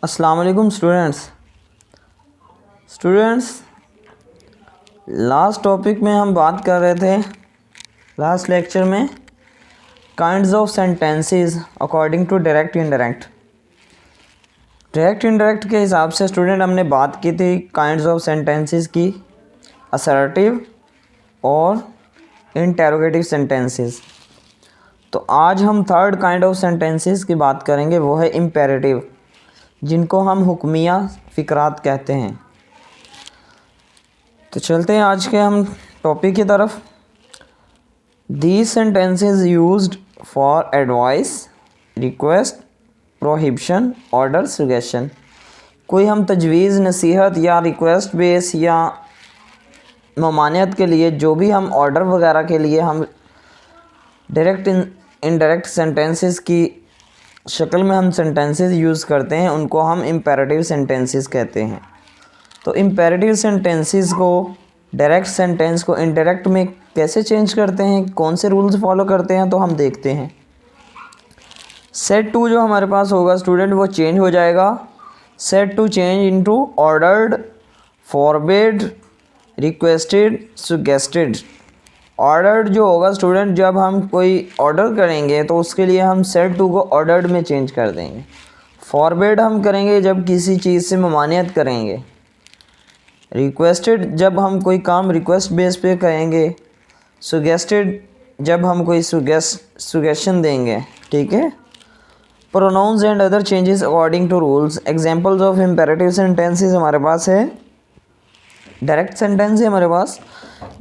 अस्सलाम वालेकुम students last topic में हम बात कर रहे थे लास्ट लेक्चर में kinds of sentences according to direct indirect के हिसाब से स्टूडेंट हमने बात की थी काइंड्स ऑफ सेंटेंसेस की, असर्टिव और इंटेरोगेटिव सेंटेंसेस। तो आज हम थर्ड काइंड ऑफ सेंटेंसेस की बात करेंगे, वो है इम्पेरेटिव, जिनको हम हुक्मिया फ़िक्रात कहते हैं। तो चलते हैं आज के हम टॉपिक की तरफ। These sentences used for advice, request, prohibition, order, suggestion. कोई हम तजवीज़, नसीहत या रिक्वेस्ट बेस या ममानियत के लिए, जो भी हम ऑर्डर वगैरह के लिए हम डायरेक्ट इनडायरेक्ट सेंटेंसेस की शक्ल में हम सेंटेंसेस यूज़ करते हैं, उनको हम इम्पेरेटिव सेंटेंसेस कहते हैं। तो इम्पेरेटिव सेंटेंसेस को डायरेक्ट सेंटेंस को इनडायरेक्ट में कैसे चेंज करते हैं, कौन से रूल्स फॉलो करते हैं, तो हम देखते हैं। सेट टू जो हमारे पास होगा स्टूडेंट, वो चेंज हो जाएगा। Set to change into ordered, forbid, requested, suggested. Ordered जो होगा स्टूडेंट, जब हम कोई ऑर्डर करेंगे तो उसके लिए हम सेट टू को ऑर्डर्ड में चेंज कर देंगे। फॉरबिड हम करेंगे जब किसी चीज़ से ममानियत करेंगे। रिक्वेस्टेड जब हम कोई काम रिक्वेस्ट बेस पे करेंगे। सुगेस्टेड जब हम कोई सुगेशन देंगे। ठीक है। Pronouns and other changes according to rules. Examples of imperative sentences हमारे पास है। डायरेक्ट सेंटेंस है हमारे पास,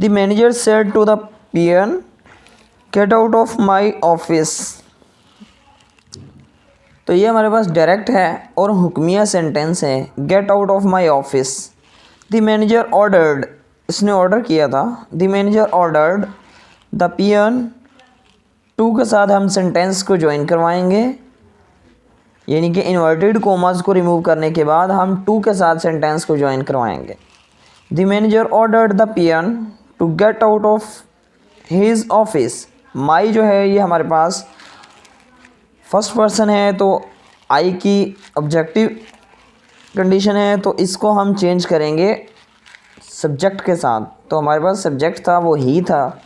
the manager said to the peon, get out of my office. तो ये हमारे पास डायरेक्ट है और हुक्मिया सेंटेंस है, get out of my office. The manager ordered, इसने ऑर्डर किया था। The manager ordered the peon, to के साथ हम सेंटेंस को ज्वाइन करवाएंगे, यानी कि इन्वर्टेड कोमास को रिमूव करने के बाद हम टू के साथ सेंटेंस को ज्वाइन करवाएंगे। The manager ordered the peon to get out of his office. My जो है ये हमारे पास फर्स्ट पर्सन है, तो आई की ऑब्जेक्टिव कंडीशन है, तो इसको हम चेंज करेंगे सब्जेक्ट के साथ। तो हमारे पास सब्जेक्ट था वो ही था,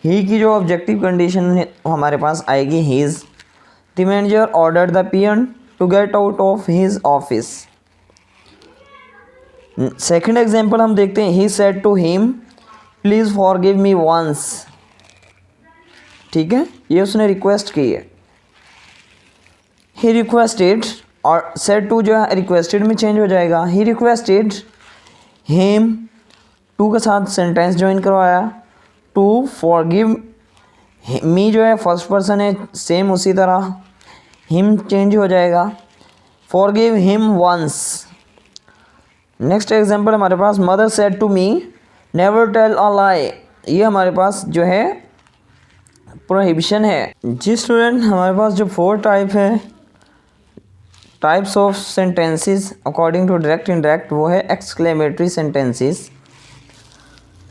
ही की जो ऑब्जेक्टिव कंडीशन है हमारे पास आएगी हीज़। The manager ordered the peon to get out of his office. Second example हम देखते हैं, he said to him please forgive me once. ठीक है, ये उसने रिक्वेस्ट की है। ही रिक्वेस्टेड, और सेड टू जो है रिक्वेस्टेड में चेंज हो जाएगा। ही रिक्वेस्टेड हिम, टू के साथ सेंटेंस ज्वाइन करवाया, टू फॉरगिव मी जो है फर्स्ट पर्सन है, सेम उसी तरह हिम चेंज हो जाएगा। Forgive him once. Next example हमारे पास, mother said to me never tell a lie. ये हमारे पास जो है प्रोहिबिशन है। जी स्टूडेंट, हमारे पास जो 4 टाइप है types of sentences according to direct indirect, वो है एक्सक्लेमेटरी सेंटेंसेस।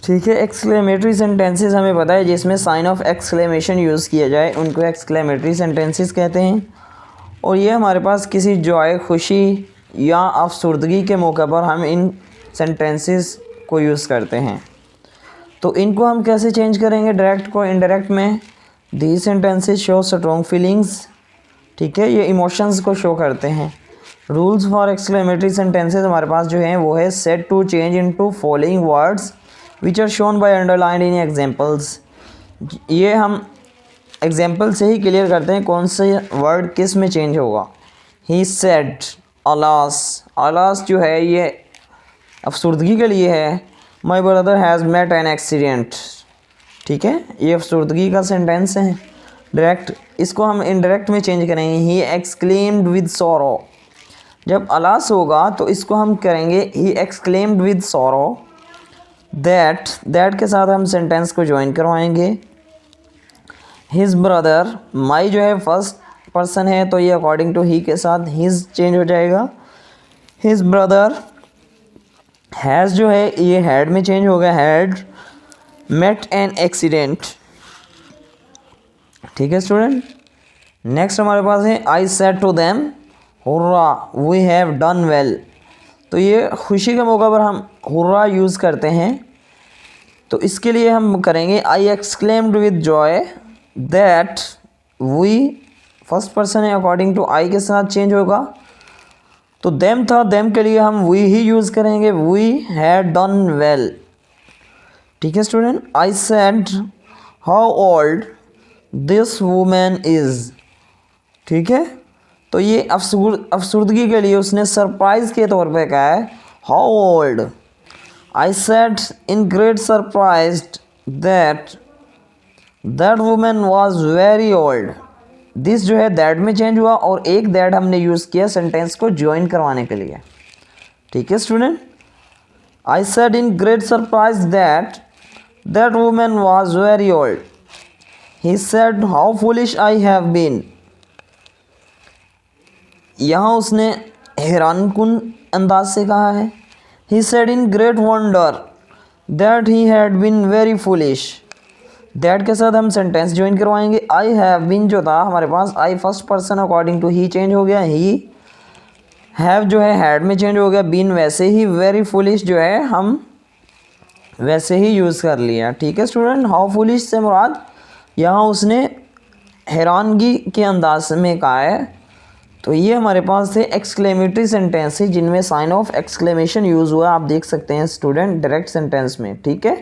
ठीक है, एक्सक्लेमेटरी सेंटेंसेस हमें पता है जिसमें साइन ऑफ एक्सक्लेमेशन यूज़ किया जाए, उनको एक्सक्लेमेटरी सेंटेंसेस कहते हैं। और ये हमारे पास किसी जॉय, खुशी या अफसरदगी के मौके पर हम इन सेंटेंसेस को यूज़ करते हैं। तो इनको हम कैसे चेंज करेंगे डायरेक्ट को इनडायरेक्ट में? These sentences show strong feelings. ठीक है, ये इमोशंस को शो करते हैं। रूल्स फॉर एक्सक्लेमेटरी सेंटेंसेस हमारे पास जो हैं वो है, set to change into following words which are shown by underline in examples. ये हम एग्जांपल से ही क्लियर करते हैं कौन से वर्ड किस में चेंज होगा। ही सेड, अलास, अलास जो है ये अफसरदगी के लिए है। My brother has met an accident. ठीक है, ये अफसरदगी का सेंटेंस है डायरेक्ट। इसको हम इनडायरेक्ट में चेंज करेंगे, ही एक्सक्लेम्ड विद सॉरो। जब अलास होगा तो इसको हम करेंगे he exclaimed with sorrow. That के साथ हम सेंटेंस को ज्वाइन करवाएंगे। हिज ब्रदर, माई जो है फर्स्ट पर्सन है, तो ये अकॉर्डिंग टू ही के साथ हिज चेंज हो जाएगा। हिज ब्रदर हैज़ जो है ये हैड में चेंज हो गया, हैड मेट एन एक्सीडेंट। ठीक है स्टूडेंट, नेक्स्ट हमारे पास है I said to them hurrah we have done well. तो ये खुशी के मौका पर हम हुर्रा यूज़ करते हैं। तो इसके लिए हम करेंगे I exclaimed with joy that we, first person है अकॉर्डिंग टू आई के साथ चेंज होगा। तो देम था, देम के लिए हम वी ही यूज़ करेंगे, वी हैड डन वेल। ठीक है student. I said how old this women is. ठीक है। तो ये अफसुर्दगी के लिए उसने सरप्राइज़ के तौर पे कहा है how old. I said in great surprised that that women was very old. This जो है दैट में चेंज हुआ और एक दैट हमने यूज़ किया सेंटेंस को ज्वाइन करवाने के लिए। ठीक है student. I said in great surprise that that women was very old. He said how foolish I have been. यहाँ उसने हैरानकुन अंदाज से कहा है। He said in great wonder that he had been very foolish. That के साथ हम सेंटेंस ज्वाइन करवाएंगे। आई हैव बीन जो था हमारे पास, I first person according to he change हो गया, ही हैव जो है हैड में चेंज हो गया, बीन वैसे ही, वेरी फुलिश जो है हम वैसे ही यूज़ कर लिया। ठीक है स्टूडेंट। हाउ फुलिश से मुराद यहाँ उसने हैरानगी के अंदाज में कहा है। तो ये हमारे पास थे एक्सक्लेमेटरी सेंटेंस है जिनमें साइन ऑफ एक्सक्लेमेशन यूज़ हुआ, आप देख सकते हैं स्टूडेंट डायरेक्ट सेंटेंस में। ठीक है।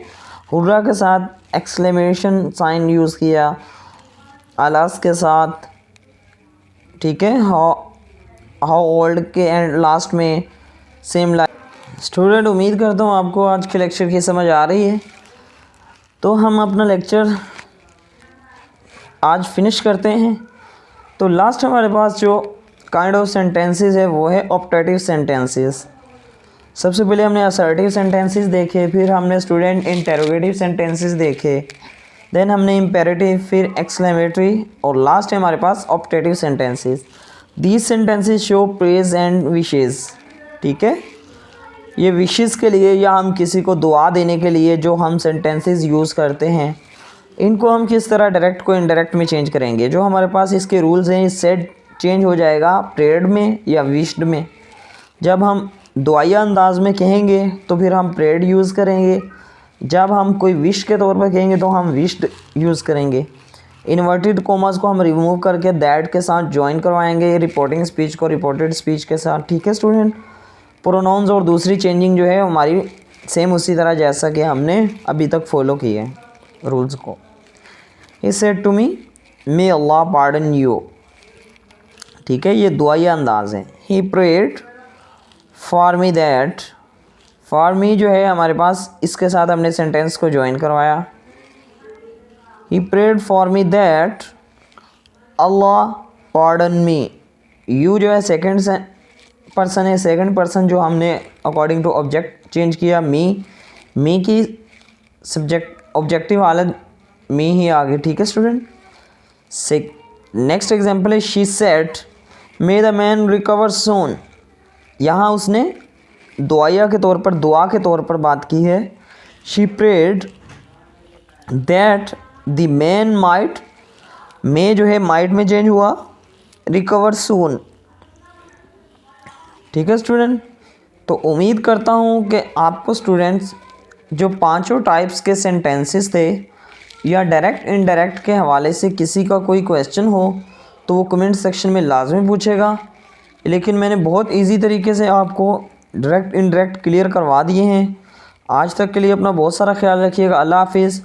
हुर्रा के साथ एक्सक्लेमेशन साइन यूज़ किया, अलास के साथ। ठीक है। हाउ ओल्ड के एंड लास्ट में सेम लाइन। स्टूडेंट उम्मीद करता हूँ आपको आज के लेक्चर की समझ आ रही है। तो हम अपना लेक्चर आज फिनिश करते हैं। तो लास्ट हमारे पास जो काइंड ऑफ सेंटेंसेस है वो है ऑप्टेटिव सेंटेंसेस। सबसे पहले हमने असर्टिव सेंटेंसेस देखे, फिर हमने स्टूडेंट इंटेरोगेटिव सेंटेंसेस देखे, देन हमने इम्पेरेटिव, फिर एक्सक्लेमेटरी और लास्ट है हमारे पास optative sentences. These sentences show praise and wishes. ठीक है। ये विशेज़ के लिए या हम किसी को दुआ देने के लिए जो हम सेंटेंसेस यूज़ करते हैं, इनको हम किस तरह डायरेक्ट को इनडायरेक्ट में चेंज करेंगे। जो हमारे पास इसके रूल्स हैं, सेड चेंज हो जाएगा प्रेयर्ड में या विश्ड में। जब हम दुआया अंदाज में कहेंगे तो फिर हम प्रेयर्ड यूज़ करेंगे, जब हम कोई विश के तौर पर कहेंगे तो हम विश्ड यूज़ करेंगे। इन्वर्टेड कोमास को हम रिमूव करके दैट के साथ ज्वाइन करवाएंगे, रिपोर्टिंग स्पीच को रिपोर्टेड स्पीच के साथ। ठीक है स्टूडेंट। प्रोनाउंस और दूसरी चेंजिंग जो है हमारी सेम उसी तरह जैसा कि हमने अभी तक फॉलो किए हैं रूल्स को। He said to me may Allah pardon you. ठीक है। ये दुआया अंदाज है। He prayed for me that, for me जो है हमारे पास इसके साथ हमने सेंटेंस को ज्वाइन करवाया। He prayed for me that Allah pardon me. You जो है सेकंड पर्सन है, सेकंड पर्सन जो हमने अकॉर्डिंग टू ऑब्जेक्ट चेंज किया। मी की सब्जेक्ट ऑब्जेक्टिव हालत मी ही आ गई। ठीक है स्टूडेंट। नेक्स्ट एग्जाम्पल है she said may the man recover soon. यहाँ उसने दुआया के तौर पर, दुआ के तौर पर बात की है। She prayed that the man might, may जो है माइट में चेंज हुआ, रिकवर सून। ठीक है स्टूडेंट। तो उम्मीद करता हूँ कि आपको स्टूडेंट्स जो पांचों टाइप्स के सेंटेंसेस थे या डायरेक्ट इनडायरेक्ट के हवाले से किसी का कोई क्वेश्चन हो तो वो कमेंट सेक्शन में लाजमी पूछेगा। लेकिन मैंने बहुत इजी तरीके से आपको डायरेक्ट इनडायरेक्ट क्लियर करवा दिए हैं। आज तक के लिए अपना बहुत सारा ख्याल रखिएगा। अल्लाह हाफिज़।